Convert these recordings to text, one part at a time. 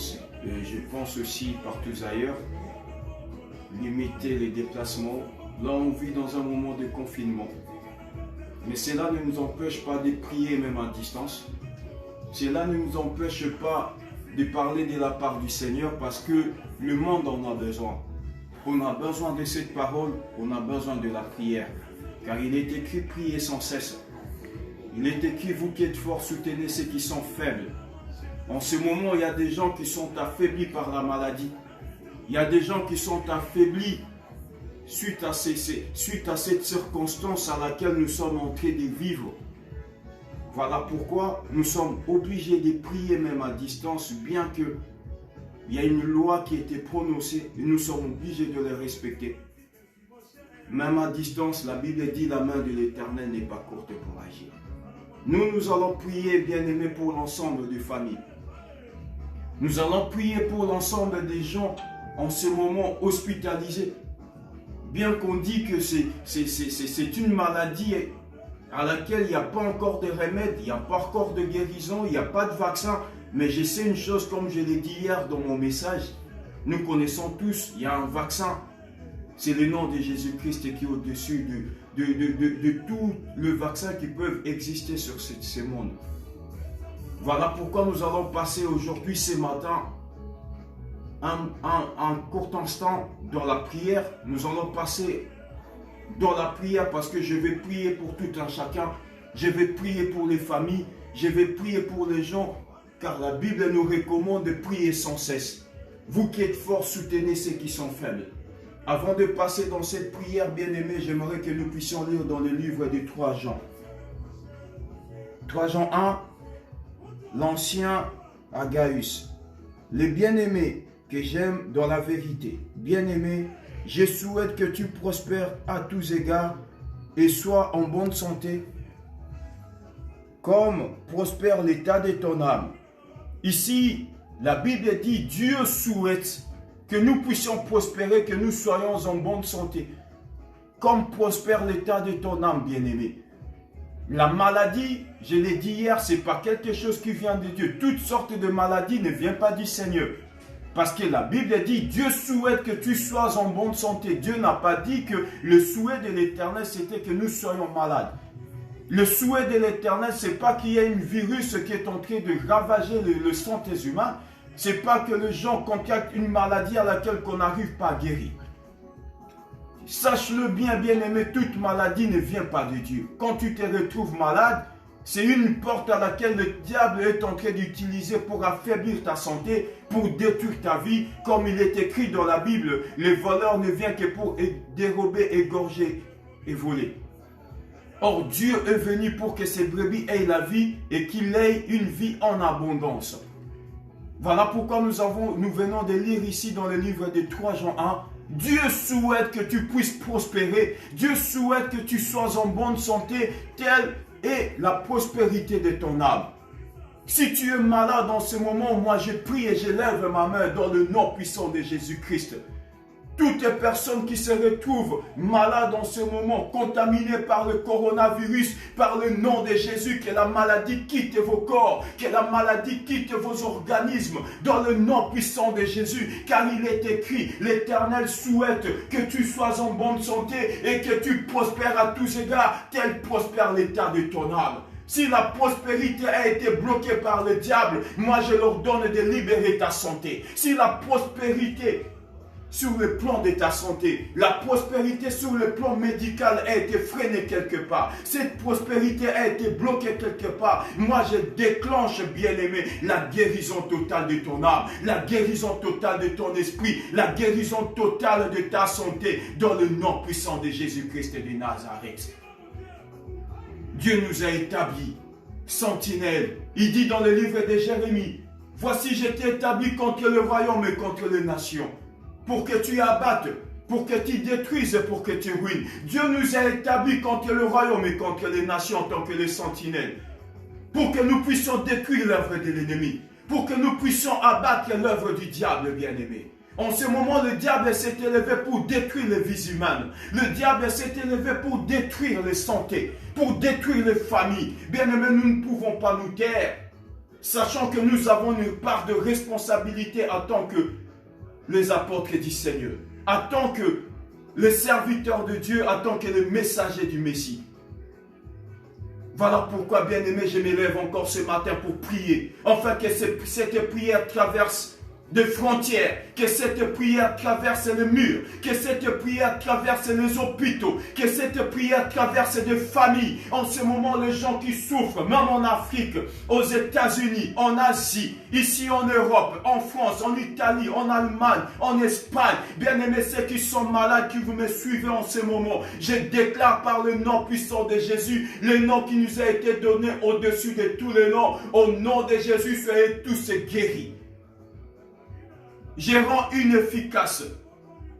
France, et je pense aussi partout ailleurs, limiter les déplacements. Là, on vit dans un moment de confinement. Mais cela ne nous empêche pas de prier même à distance. Cela ne nous empêche pas de parler de la part du Seigneur parce que le monde en a besoin. On a besoin de cette parole, on a besoin de la prière. Car il est écrit, priez sans cesse. Il est écrit, vous qui êtes forts, soutenez ceux qui sont faibles. En ce moment, il y a des gens qui sont affaiblis par la maladie. Il y a des gens qui sont affaiblis suite à cette circonstance à laquelle nous sommes en train de vivre. Voilà pourquoi nous sommes obligés de prier même à distance, bien qu'il y a une loi qui a été prononcée et nous sommes obligés de la respecter. Même à distance, la Bible dit la main de l'Éternel n'est pas courte pour agir. Nous allons prier, bien-aimés, pour l'ensemble des familles. Nous allons prier pour l'ensemble des gens en ce moment hospitalisés. Bien qu'on dit que c'est une maladie à laquelle il n'y a pas encore de remède, il n'y a pas encore de guérison, il n'y a pas de vaccin. Mais je sais une chose, comme je l'ai dit hier dans mon message, nous connaissons tous, il y a un vaccin. C'est le nom de Jésus-Christ qui est au-dessus de tout le vaccin qui peuvent exister sur ce monde. Voilà pourquoi nous allons passer aujourd'hui, ce matin, un court instant dans la prière. Nous allons passer dans la prière parce que je vais prier pour tout un chacun. Je vais prier pour les familles. Je vais prier pour les gens. Car la Bible nous recommande de prier sans cesse. Vous qui êtes forts, soutenez ceux qui sont faibles. Avant de passer dans cette prière, bien-aimés, j'aimerais que nous puissions lire dans le livre de 3 Jean. 3 Jean 1, l'ancien Agaius. Les bien-aimés que j'aime dans la vérité. Bien-aimé, je souhaite que tu prospères à tous égards et sois en bonne santé, comme prospère l'état de ton âme. Ici, la Bible dit, Dieu souhaite que nous puissions prospérer, que nous soyons en bonne santé, comme prospère l'état de ton âme, bien-aimé. La maladie, je l'ai dit hier, ce n'est pas quelque chose qui vient de Dieu. Toutes sortes de maladies ne viennent pas du Seigneur. Parce que la Bible dit, Dieu souhaite que tu sois en bonne santé. Dieu n'a pas dit que le souhait de l'Éternel, c'était que nous soyons malades. Le souhait de l'Éternel, ce n'est pas qu'il y ait un virus qui est en train de ravager le sang des humains. Ce n'est pas que les gens contractent une maladie à laquelle on n'arrive pas à guérir. Sache-le bien, bien-aimé, toute maladie ne vient pas de Dieu. Quand tu te retrouves malade, c'est une porte à laquelle le diable est en train d'utiliser pour affaiblir ta santé, pour détruire ta vie. Comme il est écrit dans la Bible, le voleur ne vient que pour dérober, égorger et voler. Or, Dieu est venu pour que ses brebis aient la vie et qu'il ait une vie en abondance. Voilà pourquoi nous venons de lire ici dans le livre de 3 Jean 1. Dieu souhaite que tu puisses prospérer. Dieu souhaite que tu sois en bonne santé, telle est la prospérité de ton âme. Si tu es malade en ce moment, moi je prie et je lève ma main dans le nom puissant de Jésus-Christ. Toutes les personnes qui se retrouvent malades en ce moment, contaminées par le coronavirus, par le nom de Jésus, que la maladie quitte vos corps, que la maladie quitte vos organismes, dans le nom puissant de Jésus, car il est écrit, l'Éternel souhaite que tu sois en bonne santé et que tu prospères à tous égards, tel prospère l'état de ton âme. Si la prospérité a été bloquée par le diable, moi je leur donne de libérer ta santé. Si la prospérité sur le plan de ta santé, la prospérité sur le plan médical a été freinée quelque part, cette prospérité a été bloquée quelque part, moi je déclenche, bien-aimé, la guérison totale de ton âme, la guérison totale de ton esprit, la guérison totale de ta santé, dans le nom puissant de Jésus-Christ de Nazareth. Dieu nous a établis sentinelles. Il dit dans le livre de Jérémie, voici je t'ai établi contre le royaume et contre les nations, pour que tu abattes, pour que tu détruises, pour que tu ruines. Dieu nous a établis contre le royaume et contre les nations en tant que les sentinelles, pour que nous puissions détruire l'œuvre de l'ennemi, pour que nous puissions abattre l'œuvre du diable, bien-aimé. En ce moment, le diable s'est élevé pour détruire les vies humaines. Le diable s'est élevé pour détruire les santé, pour détruire les familles. Bien-aimés, nous ne pouvons pas nous taire. sachant que nous avons une part de responsabilité en tant que les apôtres du Seigneur, en tant que les serviteurs de Dieu, en tant que les messagers du Messie. Voilà pourquoi, bien-aimé, je m'élève encore ce matin pour prier, afin que cette prière traverse des frontières, que cette prière traverse les murs, que cette prière traverse les hôpitaux, que cette prière traverse des familles. En ce moment, les gens qui souffrent, même en Afrique, aux États-Unis, en Asie, ici en Europe, en France, en Italie, en Allemagne, en Espagne, bien-aimés, ceux qui sont malades, qui vous me suivez en ce moment, je déclare par le nom puissant de Jésus, le nom qui nous a été donné au-dessus de tous les noms, au nom de Jésus, soyez tous guéris. Je rends inefficace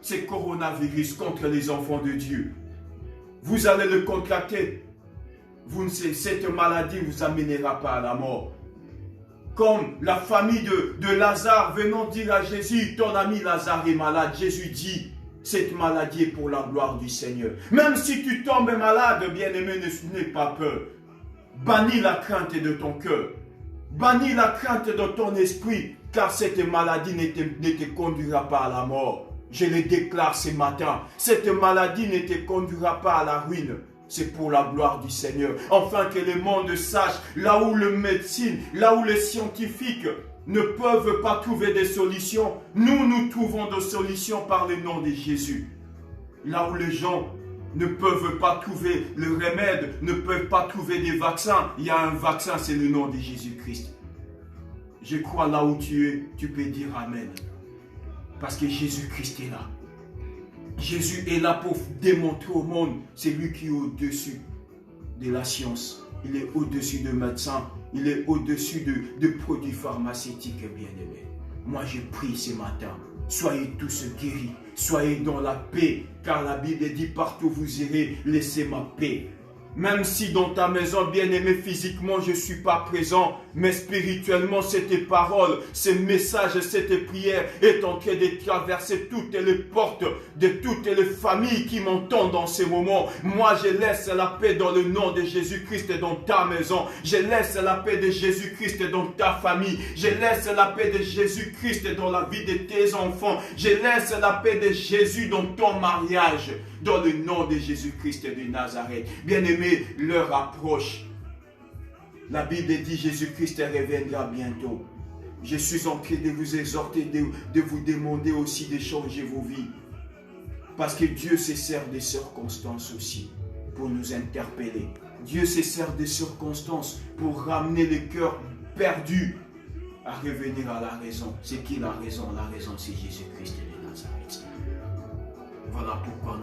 ce coronavirus contre les enfants de Dieu. Vous allez le contracter. Cette maladie ne vous amènera pas à la mort. Comme la famille de Lazare venant dire à Jésus, ton ami Lazare est malade. Jésus dit, cette maladie est pour la gloire du Seigneur. Même si tu tombes malade, bien-aimé, n'aie pas peur. Bannis la crainte de ton cœur. Bannis la crainte de ton esprit. Car cette maladie ne te conduira pas à la mort. Je le déclare ce matin. Cette maladie ne te conduira pas à la ruine. C'est pour la gloire du Seigneur. Afin que le monde sache, là où le médecine, là où les scientifiques ne peuvent pas trouver des solutions, nous trouvons des solutions par le nom de Jésus. Là où les gens ne peuvent pas trouver le remède, ne peuvent pas trouver des vaccins, il y a un vaccin, c'est le nom de Jésus-Christ. Je crois là où tu es, tu peux dire Amen. Parce que Jésus-Christ est là. Jésus est là pour démontrer au monde, c'est lui qui est au-dessus de la science. Il est au-dessus de médecins, il est au-dessus de produits pharmaceutiques, bien-aimés. Moi, je prie ce matin, soyez tous guéris, soyez dans la paix, car la Bible dit partout où vous irez, laissez ma paix. Même si dans ta maison, bien-aimé, physiquement, je ne suis pas présent, mais spirituellement, cette parole, ce message, cette prière est en train de traverser toutes les portes de toutes les familles qui m'entendent dans ces moments. Moi, je laisse la paix dans le nom de Jésus-Christ dans ta maison. Je laisse la paix de Jésus-Christ dans ta famille. Je laisse la paix de Jésus-Christ dans la vie de tes enfants. Je laisse la paix de Jésus dans ton mariage. Dans le nom de Jésus-Christ de Nazareth. Bien-aimés, l'heure approche. La Bible dit Jésus-Christ reviendra bientôt. Je suis en train de vous exhorter, de vous demander aussi de changer vos vies. Parce que Dieu se sert des circonstances aussi pour nous interpeller. Dieu se sert des circonstances pour ramener les cœurs perdus à revenir à la raison. C'est qui la raison? La raison, c'est Jésus-Christ de Nazareth. Voilà pourquoi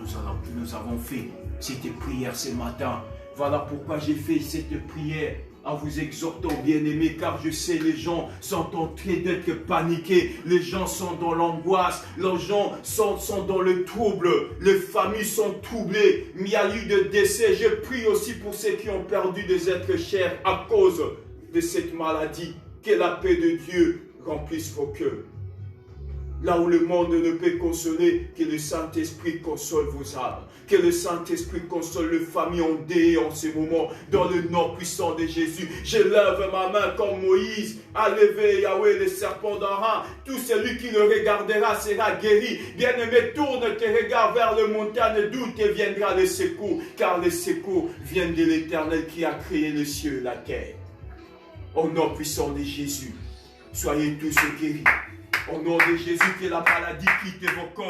nous avons fait cette prière ce matin. Voilà pourquoi j'ai fait cette prière en vous exhortant, bien-aimés, car je sais les gens sont en train d'être paniqués, les gens sont dans l'angoisse, les gens sont dans le trouble, les familles sont troublées, mais il y a eu des décès. Je prie aussi pour ceux qui ont perdu des êtres chers à cause de cette maladie. Que la paix de Dieu remplisse vos cœurs. Là où le monde ne peut consoler, que le Saint-Esprit console vos âmes. Que le Saint-Esprit console les familles endeuillées en ce moment. Dans le nom puissant de Jésus, je lève ma main comme Moïse a levé Yahweh le serpent d'Aran. Tout celui qui le regardera sera guéri. Bien-aimé, tourne tes regards vers le montagne d'où te viendra le secours. Car le secours vient de l'Éternel qui a créé le ciel et la terre. Au nom puissant de Jésus, soyez tous guéris. Au nom de Jésus, que la maladie quitte vos corps,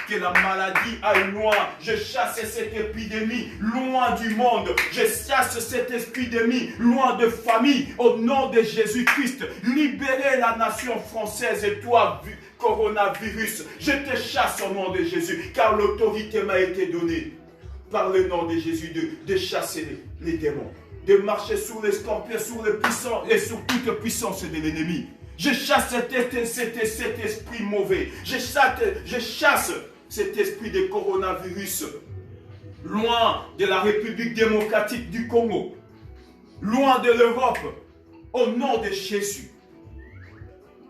que la maladie aille loin. Je chasse cette épidémie loin du monde. Je chasse cet épidémie loin de famille. Au nom de Jésus-Christ, libérez la nation française et toi, coronavirus. Je te chasse au nom de Jésus, car l'autorité m'a été donnée par le nom de Jésus de chasser les démons, de marcher sur les scorpions, sur les puissants et sur toute puissance de l'ennemi. Je chasse cet esprit mauvais. Je chasse cet esprit de coronavirus loin de la République démocratique du Congo, loin de l'Europe, au nom de Jésus.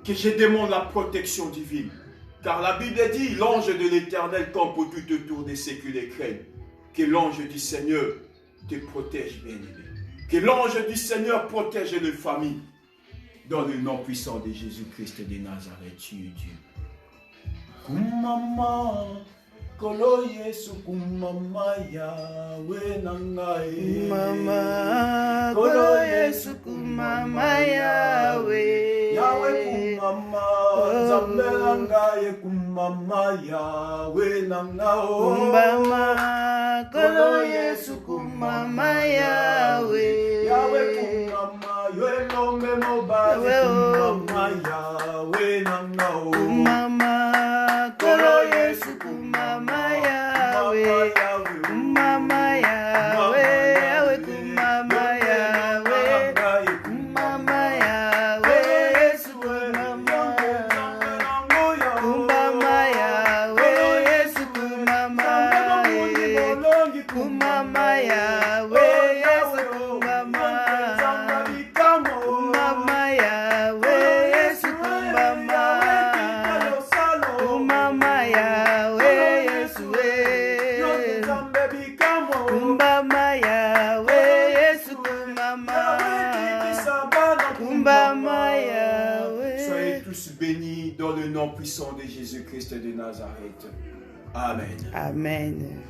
Que je demande la protection divine. Car la Bible dit, l'ange de l'Éternel campe tout autour de ceux qui les craignent. Que l'ange du Seigneur te protège, bien-aimé. Que l'ange du Seigneur protège les familles. dans le nom puissant de Jésus-Christ de Nazareth, tu es Dieu. Kumama, kolo Yesu, kumama Yahweh nangae. Kumama, kolo Yesu, kumama Yahweh. Yahweh kumama, Nzambe nangae, kumama Yahweh nangao. Kumama, kolo Yesu, kumama Yahweh. Yahweh kumama, ywe nombe mobali, kumama Yahweh nangao. Kumama, kolo Yesu, kumama Yahweh. Kumama Yahweh, Yahweh kumama Yahweh. Kumama Yahweh, Yesu kumama. Kumama Yahweh, Yesu kumama. Kumama Yahweh, Yesu kumama. Kumama Yahweh, Yesu kumama. Kumama Yahweh, Yesu Kumama Yahweh, Yesu kumama. Kumama Yahweh. Soyez tous bénis dans le nom puissant de Jésus-Christ de Nazareth. Amen. Amen.